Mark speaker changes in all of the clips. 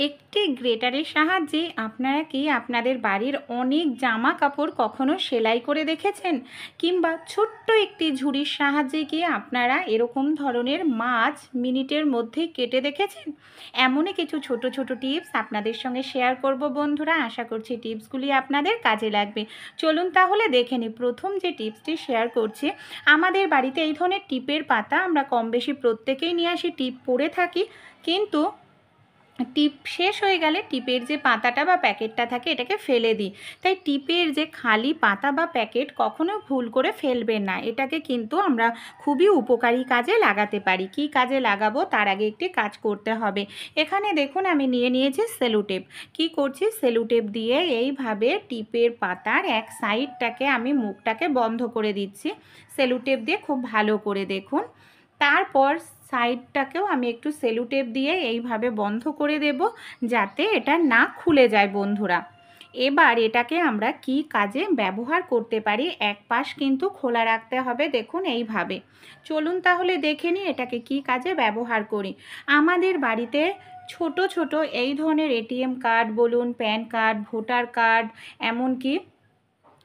Speaker 1: একটি গ্রেটারের সাহায্যে আপনারা কি আপনাদের বাড়ির অনেক জামা কাপড় কখনো সেলাই করে দেখেছেন? কিংবা ছোট্ট একটি ঝুড়ির সাহায্যে কি আপনারা এরকম ধরনের মাছ মিনিটের মধ্যে কেটে দেখেছেন? এমনই কিছু ছোট ছোট টিপস আপনাদের সঙ্গে শেয়ার করব বন্ধুরা। আশা করছি টিপসগুলি আপনাদের কাজে লাগবে। চলুন তাহলে দেখে নিই। প্রথম যে টিপসটি শেয়ার করছি, আমাদের বাড়িতে এই ধরনের টিপের পাতা আমরা কম বেশি প্রত্যেকেই নিয়ে আসি, টিপ পরে থাকি, কিন্তু টিপ শেষ হয়ে গেলে টিপের যে পাতাটা বা প্যাকেটটা থাকে এটাকে ফেলে দিই। তাই টিপের যে খালি পাতা বা প্যাকেট কখনো ভুল করে ফেলবেন না। এটাকে কিন্তু আমরা খুবই উপকারী কাজে লাগাতে পারি। কি কাজে লাগাবো তার আগে একটি কাজ করতে হবে। এখানে দেখুন আমি নিয়ে নিয়েছি সেলোটেপ। কি করছি, সেলোটেপ দিয়ে এইভাবে টিপের পাতার এক সাইডটাকে আমি মুখটাকে বন্ধ করে দিচ্ছি সেলোটেপ দিয়ে, খুব ভালো করে দেখুন। তারপর সাইডটাকেও আমি একটু সেলোটেপ দিয়ে এইভাবে বন্ধ করে দেব, যাতে এটা না খুলে যায় বন্ধুরা। এবার এটাকে আমরা কি কাজে ব্যবহার করতে পারি, এক পাশ কিন্তু খোলা রাখতে হবে, দেখুন এইভাবে। চলুন তাহলে দেখে নিই এটাকে কি কাজে ব্যবহার করি। আমাদের বাড়িতে ছোট ছোট এই ধরনের এটিএম কার্ড বলুন, প্যান কার্ড, ভোটার কার্ড, এমনকি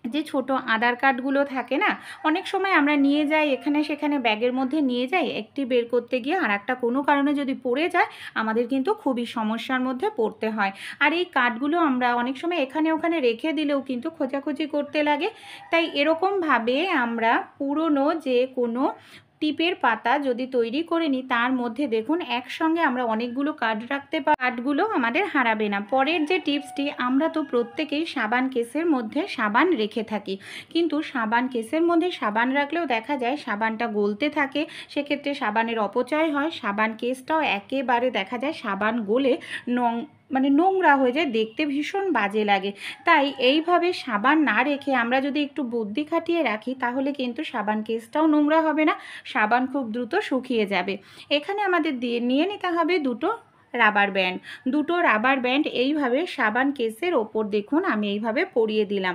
Speaker 1: যে ছোট আধার কার্ডগুলো থাকে না, অনেক সময় আমরা নিয়ে যাই এখানে সেখানে, ব্যাগের মধ্যে নিয়ে যাই, একটি বের করতে গিয়ে আর একটা কোনো কারণে যদি পড়ে যায় আমাদের কিন্তু খুবই সমস্যার মধ্যে পড়তে হয়। আর এই কার্ডগুলো আমরা অনেক সময় এখানে ওখানে রেখে দিলেও কিন্তু খোঁজাখুঁজি করতে লাগে। তাই এরকমভাবে আমরা পুরনো যে কোনো টিপের পাতা যদি তৈরি করে নিই, তার মধ্যে দেখুন একসঙ্গে আমরা অনেকগুলো কার্ড রাখতে পারি, কার্ডগুলো আমাদের হারাবে না। পরের যে টিপসটি, আমরা তো প্রত্যেকেই সাবান কেসের মধ্যে সাবান রেখে থাকি, কিন্তু সাবান কেসের মধ্যে সাবান রাখলেও দেখা যায় সাবানটা গলতে থাকে, সেক্ষেত্রে সাবানের অপচয় হয়, সাবান কেসটাও একেবারে দেখা যায় সাবান গলে নোংরা হয়ে যায়, দেখতে ভীষণ বাজে লাগে। তাই এইভাবে সাবান না রেখে আমরা যদি একটু বুদ্ধি খাটিয়ে রাখি, তাহলে কিন্তু সাবান কেসটাও নোংরা হবে না, সাবান খুব দ্রুত শুকিয়ে যাবে। এখানে আমাদের নিয়ে নিতে হবে দুটো রাবার ব্যান্ড এইভাবে সাবান কেসের ওপর দেখুন আমি এইভাবে পরিয়ে দিলাম।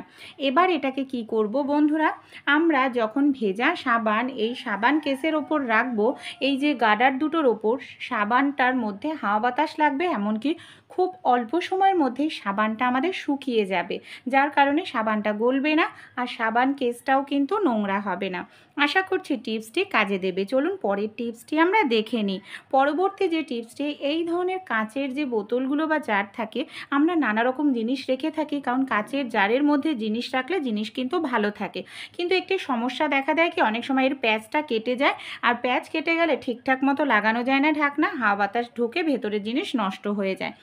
Speaker 1: এবার এটাকে কি করব বন্ধুরা, আমরা যখন ভেজা সাবান এই সাবান কেসের ওপর রাখবো, এই যে গার্ডার দুটোর ওপর সাবানটার মধ্যে হাওয়া বাতাস লাগবে, এমনকি খুব অল্প সময়ের মধ্যেই সাবানটা আমাদের শুকিয়ে যাবে, যার কারণে সাবানটা গলবে না আর সাবান কেসটাও কিন্তু নোংরা হবে না। আশা করছি টিপসটি কাজে দেবে। চলুন পরের টিপসটি আমরা দেখে নিই। পরবর্তী যে টিপসটি, এই ধরনের কাচের যে বোতলগুলো বা জার থাকে, আমরা নানা রকম জিনিস রেখে থাকি, কারণ কাচের জারের মধ্যে জিনিস রাখলে জিনিস কিন্তু ভালো থাকে। কিন্তু একটি সমস্যা দেখা দেয় কি, অনেক সময় এর প্যাচটা কেটে যায়, আর প্যাচ কেটে গেলে ঠিকঠাক মতো লাগানো যায় না ঢাকনা, হাওয়া বাতাস ঢুকে ভেতরের জিনিস নষ্ট হয়ে যায়।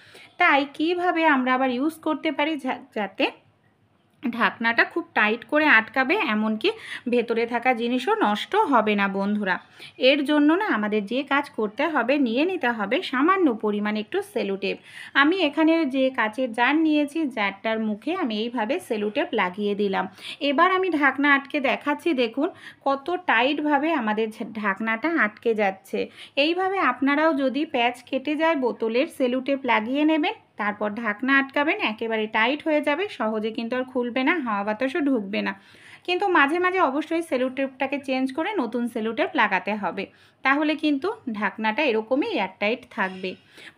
Speaker 1: তাই কিভাবে আমরা আবার ইউজ করতে পারি যাতে ঢাকনাটা খুব টাইট করে আটকাবে, এমনকি ভেতরে থাকা জিনিসও নষ্ট হবে না বন্ধুরা। এর জন্য না আমাদের যে কাজ করতে হবে, নিয়ে নিতে হবে সামান্য পরিমাণ একটু সেলোটেপ। আমি এখানে যে কাচের জার নিয়েছি, জারটার মুখে আমি এইভাবে সেলোটেপ লাগিয়ে দিলাম। এবার আমি ঢাকনা আটকে দেখাচ্ছি, দেখুন কত টাইটভাবে আমাদের ঢাকনাটা আটকে যাচ্ছে। এইভাবে আপনারাও যদি প্যাচ কেটে যায় বোতলের, সেলোটেপ লাগিয়ে নেবেন, তারপর ঢাকনা আটকাবেন, একেবারে টাইট হয়ে যাবে, সহজে কিন্তু আর খুলবে না, হাওয়া বাতাসও ঢুকবে না। কিন্তু মাঝে মাঝে অবশ্যই সেলোটেপটাকে চেঞ্জ করে নতুন সেলোটেপ লাগাতে হবে, তাহলে কিন্তু ঢাকনাটা এরকমই এয়ারটাইট থাকবে।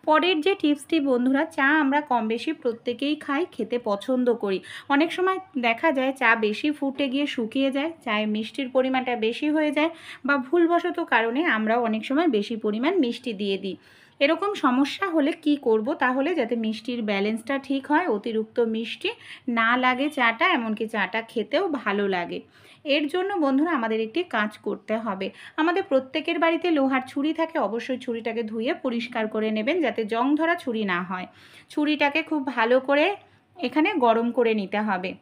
Speaker 1: পরের যে টিপসটি বন্ধুরা, চা আমরা কম বেশি প্রত্যেকেই খাই, খেতে পছন্দ করি। অনেক সময় দেখা যায় চা বেশি ফুটে গিয়ে শুকিয়ে যায়, চায়ে মিষ্টির পরিমাণটা বেশি হয়ে যায়, বা ভুলবশত কারণে আমরাও অনেক সময় বেশি পরিমাণ মিষ্টি দিয়ে দিই। এরকম সমস্যা হলে কি করব, তাহলে যাতে মিষ্টির ব্যালেন্সটা ঠিক হয়, অতিরিক্ত মিষ্টি না লাগে চাটা, এমনকি চাটা খেতেও ভালো লাগে। এর জন্য বন্ধুরা আমাদের একটি কাজ করতে হবে। আমাদের প্রত্যেকের বাড়িতে লোহার ছুরি থাকে, অবশ্যই ছুরিটাকে ধুয়ে পরিষ্কার করে নেবেন, যাতে জং ধরা ছুরি না হয়। ছুরিটাকে খুব ভালো করে এখানে গরম করে নিতে হবে।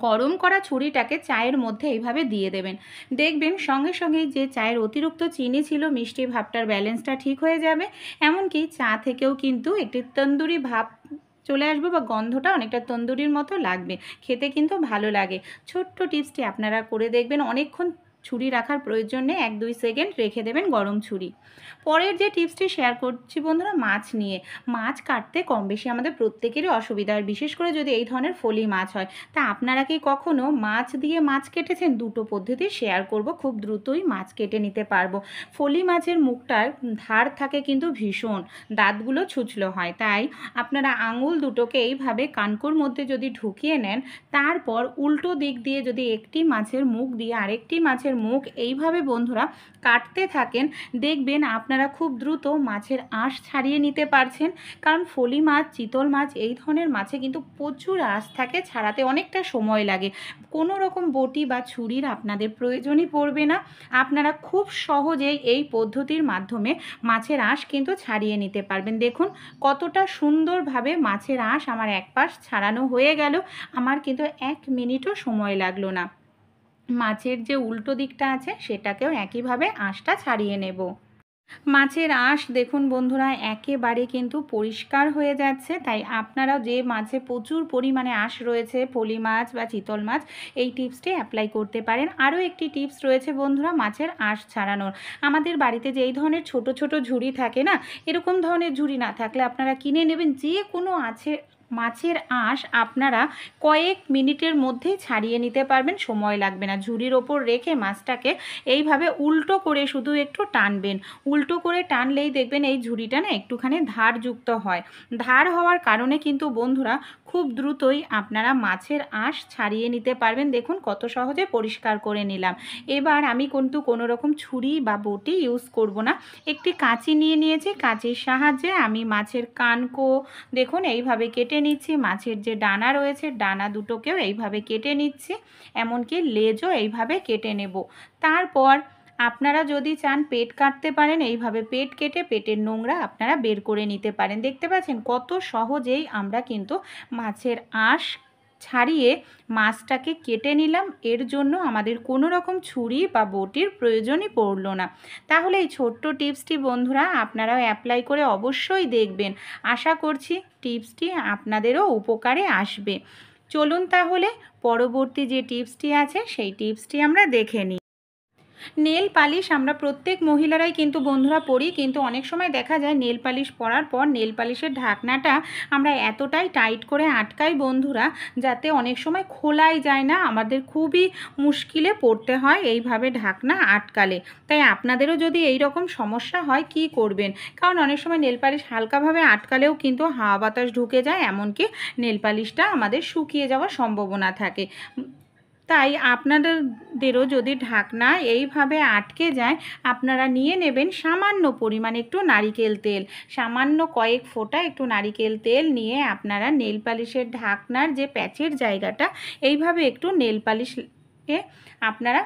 Speaker 1: গরম করা ছুরিটাকে চায়ের মধ্যে এইভাবে দিয়ে দেবেন, দেখবেন সঙ্গে সঙ্গেই যে চায়ের অতিরিক্ত চিনি ছিল, মিষ্টি ভাবটার ব্যালেন্সটা ঠিক হয়ে যাবে, এমনকি চা থেকেও কিন্তু একটি তন্দুরি ভাব চলে আসবে, বা গন্ধটা অনেকটা তন্দুরির মতো লাগবে, খেতে কিন্তু ভালো লাগে। ছোট্ট টিপসটি আপনারা করে দেখবেন, অনেকক্ষণ ছুরি রাখার প্রয়োজন নেই, 1-2 সেকেন্ড রেখে দেবেন গরম ছুরি। পরের যে টিপসটি শেয়ার করছি বন্ধুরা, মাছ নিয়ে। মাছ কাটতে কম বেশি আমাদের প্রত্যেকেরই অসুবিধা হয়, বিশেষ করে যদি এই ধরনের ফলি মাছ হয়। তা আপনারা কি কখনো মাছ দিয়ে মাছ কেটেছেন? দুটো পদ্ধতি শেয়ার করব, খুব দ্রুতই মাছ কেটে নিতে পারবো। ফলি মাছের মুখটার ধার থাকে কিন্তু ভীষণ, দাঁতগুলো ছুঁচলো হয়, তাই আপনারা আঙুল দুটোকে এইভাবে কানকোর মধ্যে যদি ঢুকিয়ে নেন, তারপর উল্টো দিক দিয়ে যদি একটি মাছের মুখ দিয়ে আরেকটি মাছের মুখ এইভাবে বন্ধুরা কাটতে থাকেন, দেখবেন আপনারা খুব দ্রুত মাছের আঁশ ছাড়িয়ে নিতে পারছেন। কারণ ফলি মাছ, চিতল মাছ এই ধরনের মাছে কিন্তু প্রচুর আঁশ থাকে, ছাড়াতে অনেকটা সময় লাগে। কোনো রকম বটি বা ছুরির আপনাদের প্রয়োজনই পড়বে না, আপনারা খুব সহজেই এই পদ্ধতির মাধ্যমে মাছের আঁশ কিন্তু ছাড়িয়ে নিতে পারবেন। দেখুন কতটা সুন্দরভাবে মাছের আঁশ আমার এক পাশ ছাড়ানো হয়ে গেল, আমার কিন্তু 1 মিনিটও সময় লাগলো না। মাছের যে উল্টো দিকটা আছে সেটাকেও একইভাবে আঁশটা ছাড়িয়ে নেব। মাছের আঁশ দেখুন বন্ধুরা একেবারে কিন্তু পরিষ্কার হয়ে যাচ্ছে, তাই আপনারাও যে মাছে প্রচুর পরিমাণে আঁশ রয়েছে, ফলি মাছ বা চিতল মাছ, এই টিপসটি অ্যাপ্লাই করতে পারেন। আরও একটি টিপস রয়েছে বন্ধুরা মাছের আঁশ ছাড়ানোর। আমাদের বাড়িতে যে এই ধরনের ছোট ছোট ঝুড়ি থাকে না, এরকম ধরনের ঝুড়ি না থাকলে আপনারা কিনে নেবেন, যে কোনো মাছের আঁশ আপনারা কয়েক মিনিটের মধ্যেই ছাড়িয়ে নিতে পারবেন, সময় লাগবে না। ঝুড়ির ওপর রেখে মাছটাকে এইভাবে উল্টো করে শুধু একটু টানবেন, উল্টো করে টানলেই দেখবেন এই ঝুড়িটা না একটুখানি ধারযুক্ত হয়। ধার হওয়ার কারণে কিন্তু বন্ধুরা খুব দ্রুতই আপনারা মাছের আঁশ ছাড়িয়ে নিতে পারবেন। দেখুন কত সহজে পরিষ্কার করে নিলাম। এবার আমি কিন্তু কোনো রকম ছুরি বা বটি ইউজ করব না, একটি কাঁচি নিয়ে নিয়েছি, কাঁচির সাহায্যে আমি মাছের কানকো দেখুন এইভাবে কেটে নিচ্ছি, মাছের যে ডানা রয়েছে ডানা দুটোকেও এইভাবে কেটে নিচ্ছি, এমনকি লেজও এইভাবে কেটে নেব। তারপর আপনারা যদি চান পেট কাটতে পারেন, এইভাবে পেট কেটে পেটের নোংরা আপনারা বের করে নিতে পারেন। দেখতে পাচ্ছেন কত সহজেই আমরা কিন্তু মাছের আঁশ ছাড়িয়ে মাছটাকে কেটে নিলাম, এর জন্য আমাদের কোনো রকম ছুরি বা বটির প্রয়োজনই পড়লো না। তাহলে এই ছোট্ট টিপসটি বন্ধুরা আপনারাও অ্যাপ্লাই করে অবশ্যই দেখবেন, আশা করছি টিপসটি আপনাদেরও উপকারে আসবে। চলুন তাহলে পরবর্তী যে টিপসটি আছে সেই টিপসটি আমরা দেখে নিই। নেল পালিশ আমরা প্রত্যেক মহিলারাই কিন্তু বন্ধুরা পরি, কিন্তু অনেক সময় দেখা যায় নেল পালিশ পরার পর নেল পালিশের ঢাকনাটা আমরা এতটাই টাইট করে আটকাই বন্ধুরা, যাতে অনেক সময় খোলাই যায় না, আমাদের খুবই মুশকিলে পড়তে হয় এইভাবে ঢাকনা আটকালে। তাই আপনাদেরও যদি এই রকম সমস্যা হয় কি করবেন, কারণ অনেক সময় নেল পালিশ হালকাভাবে আটকালেও কিন্তু হাওয়া বাতাস ঢুকে যায়, এমনকি নেল পালিশটা আমাদের শুকিয়ে যাওয়ার সম্ভাবনা থাকে। তাই আপনাদেরও যদি ঢাকনা এইভাবে আটকে যায়, আপনারা নিয়ে নেবেন সামান্য পরিমাণে একটু নারিকেল তেল, সামান্য কয়েক ফোঁটা একটু নারিকেল তেল নিয়ে আপনারা নেল পালিশের ঢাকনার যে প্যাচের জায়গাটা এইভাবে একটু নেল পালিশে আপনারা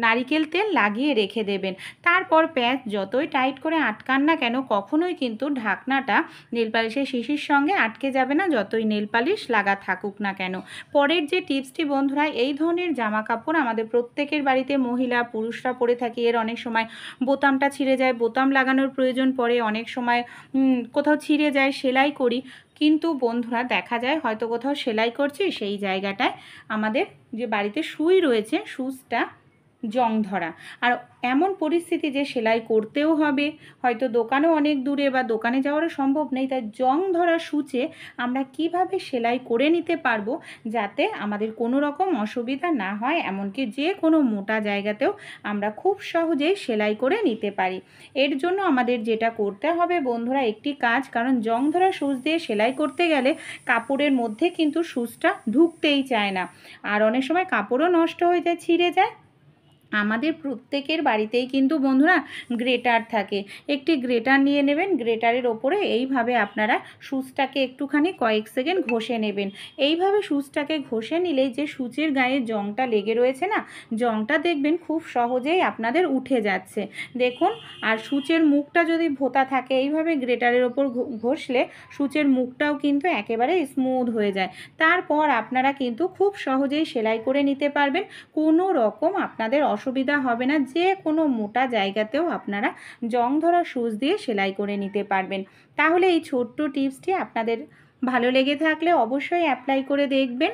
Speaker 1: নারিকেল তেল লাগিয়ে রেখে দেবেন। তারপর প্যাচ যতই টাইট করে আটকান না কেন, কখনোই কিন্তু ঢাকনাটা নেল পালিশের শিশির সঙ্গে আটকে যাবে না, যতই নেল পালিশ লাগা থাকুক না কেন। পরের যে টিপসটি বন্ধুরা, এই ধরনের জামা কাপড় আমাদের প্রত্যেকের বাড়িতে মহিলা পুরুষরা পরে থাকি, এর অনেক সময় বোতামটা ছিঁড়ে যায়, বোতাম লাগানোর প্রয়োজন পড়ে, অনেক সময় কোথাও ছিঁড়ে যায়, সেলাই করি, কিন্তু বন্ধুরা দেখা যায় হয়তো কোথাও সেলাই করছি, সেই জায়গাটায় আমাদের যে বাড়িতে সুই রয়েছে সুচটা জং ধরা, আর এমন পরিস্থিতি যে সেলাই করতেও হবে, হয়তো দোকানও অনেক দূরে বা দোকানে যাওয়ারও সম্ভব নেই, তাই জং ধরা সূচে আমরা কিভাবে সেলাই করে নিতে পারবো যাতে আমাদের কোনো রকম অসুবিধা না হয়, এমনকি যে কোনো মোটা জায়গাতেও আমরা খুব সহজেই সেলাই করে নিতে পারি। এর জন্য আমাদের যেটা করতে হবে বন্ধুরা একটি কাজ, কারণ জং ধরা সূচ দিয়ে সেলাই করতে গেলে কাপড়ের মধ্যে কিন্তু সূচটা ঢুকতেই চায় না, আর অনেক সময় কাপড়ও নষ্ট হয়ে যায়, ছিঁড়ে যায়। আমাদের প্রত্যেকের বাড়িতেই কিন্তু বন্ধুরা গ্রেটার থাকে, একটি গ্রেটার নিয়ে নেবেন, গ্রেটারের ওপরে এইভাবে আপনারা সূচটাকে একটুখানি কয়েক সেকেন্ড ঘষে নেবেন। এইভাবে সূচটাকে ঘষে নিলেই যে সূচের গায়ে জংটা লেগে রয়েছে না, জংটা দেখবেন খুব সহজেই আপনাদের উঠে যাচ্ছে। দেখুন, আর সূচের মুখটা যদি ভোঁতা থাকে এইভাবে গ্রেটারের ওপর ঘষলে সূচের মুখটাও কিন্তু একেবারে স্মুথ হয়ে যায়। তারপর আপনারা কিন্তু খুব সহজেই সেলাই করে নিতে পারবেন, কোনো রকম আপনাদের অসুবিধা হবে না, যে কোনো মোটা জায়গাতেও আপনারা জং ধরা সূচ দিয়ে সেলাই করে নিতে পারবেন। তাহলে এই ছোট্ট টিপসটি আপনাদের ভালো লেগে থাকলে অবশ্যই অ্যাপ্লাই করে দেখবেন।